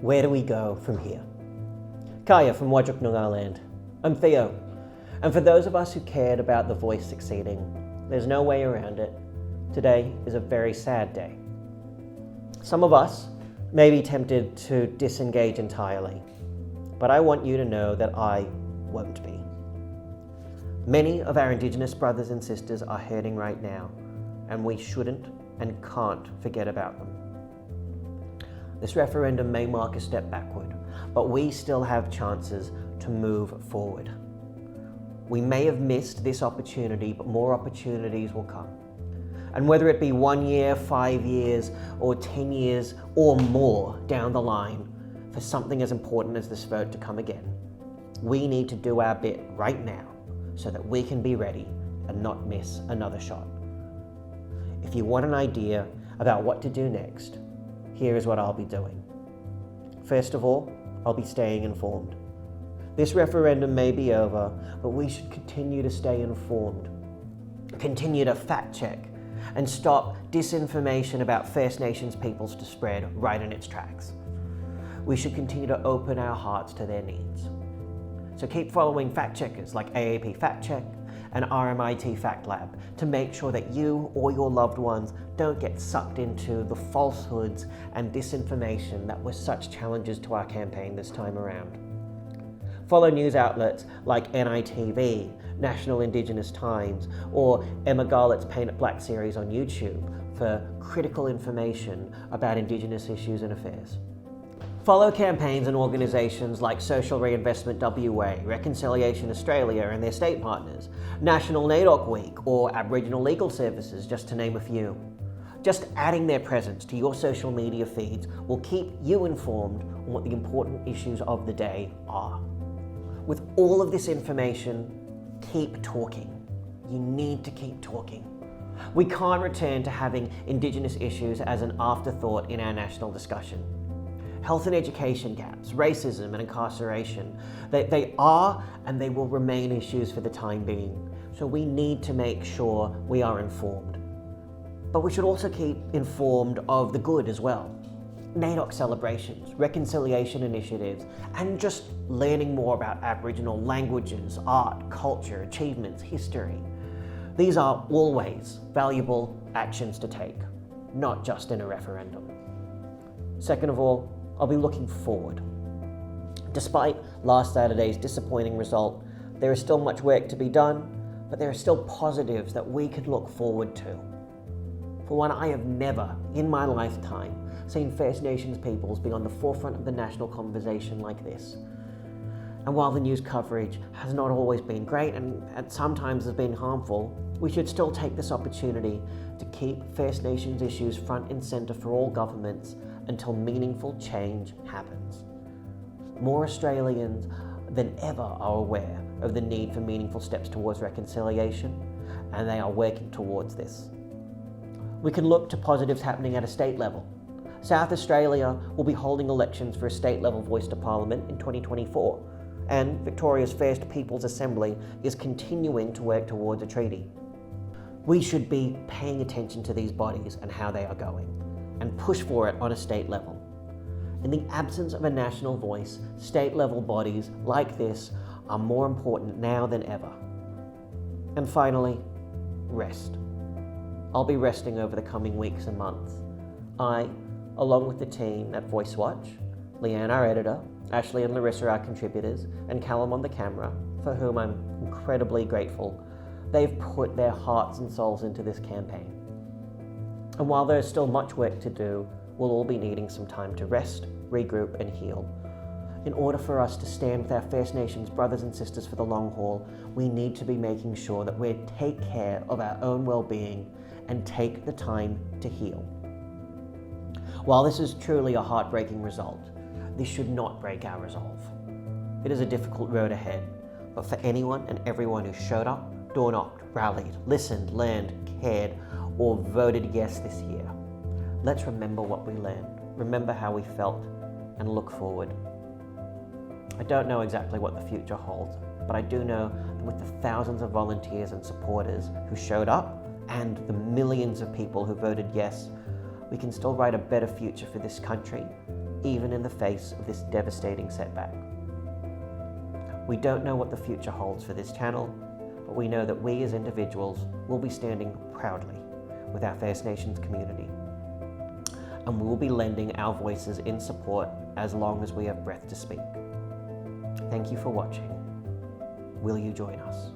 Where do we go from here? Kaya from Whadjuk Noongar land. I'm Theo, and for those of us who cared about The Voice succeeding, there's no way around it. Today is a very sad day. Some of us may be tempted to disengage entirely, but I want you to know that I won't be. Many of our Indigenous brothers and sisters are hurting right now, and we shouldn't and can't forget about them. This referendum may mark a step backward, but we still have chances to move forward. We may have missed this opportunity, but more opportunities will come. And whether it be 1 year, 5 years, or 10 years, or more down the line, for something as important as this vote to come again, we need to do our bit right now so that we can be ready and not miss another shot. If you want an idea about what to do next, here is what I'll be doing. First of all, I'll be staying informed. This referendum may be over, but we should continue to stay informed, continue to fact check, and stop disinformation about First Nations peoples to spread right in its tracks. We should continue to open our hearts to their needs. So keep following fact checkers like AAP Fact Check and RMIT Fact Lab to make sure that you or your loved ones don't get sucked into the falsehoods and disinformation that were such challenges to our campaign this time around. Follow news outlets like NITV, National Indigenous Times, or Emma Garlett's Paint It Black series on YouTube for critical information about Indigenous issues and affairs. Follow campaigns and organisations like Social Reinvestment WA, Reconciliation Australia and their state partners, National NAIDOC Week, or Aboriginal Legal Services, just to name a few. Just adding their presence to your social media feeds will keep you informed on what the important issues of the day are. With all of this information, keep talking. You need to keep talking. We can't return to having Indigenous issues as an afterthought in our national discussion. Health and education gaps, racism and incarceration, they are and they will remain issues for the time being. So we need to make sure we are informed. But we should also keep informed of the good as well. NAIDOC celebrations, reconciliation initiatives, and just learning more about Aboriginal languages, art, culture, achievements, history. These are always valuable actions to take, not just in a referendum. Second of all, I'll be looking forward. Despite last Saturday's disappointing result, there is still much work to be done, but there are still positives that we can look forward to. For one, I have never, in my lifetime, seen First Nations peoples be on the forefront of the national conversation like this. And while the news coverage has not always been great and sometimes has been harmful, we should still take this opportunity to keep First Nations issues front and centre for all governments until meaningful change happens. More Australians than ever are aware of the need for meaningful steps towards reconciliation, and they are working towards this. We can look to positives happening at a state level. South Australia will be holding elections for a state-level voice to Parliament in 2024, and Victoria's First Peoples Assembly is continuing to work towards a treaty. We should be paying attention to these bodies and how they are going, and push for it on a state level. In the absence of a national voice, state-level bodies like this are more important now than ever. And finally, rest. I'll be resting over the coming weeks and months. I, along with the team at Voice Watch, Leanne, our editor, Ashley and Larissa, our contributors, and Callum on the camera, for whom I'm incredibly grateful, they've put their hearts and souls into this campaign. And while there's still much work to do, we'll all be needing some time to rest, regroup, and heal. In order for us to stand with our First Nations brothers and sisters for the long haul, we need to be making sure that we take care of our own well-being and take the time to heal. While this is truly a heartbreaking result, this should not break our resolve. It is a difficult road ahead, but for anyone and everyone who showed up, door-knocked, rallied, listened, learned, cared, or voted yes this year, let's remember what we learned, remember how we felt, and look forward. I don't know exactly what the future holds, but I do know that with the thousands of volunteers and supporters who showed up and the millions of people who voted yes, we can still write a better future for this country even in the face of this devastating setback. We don't know what the future holds for this channel, but we know that we as individuals will be standing proudly with our First Nations community. And we will be lending our voices in support as long as we have breath to speak. Thank you for watching. Will you join us?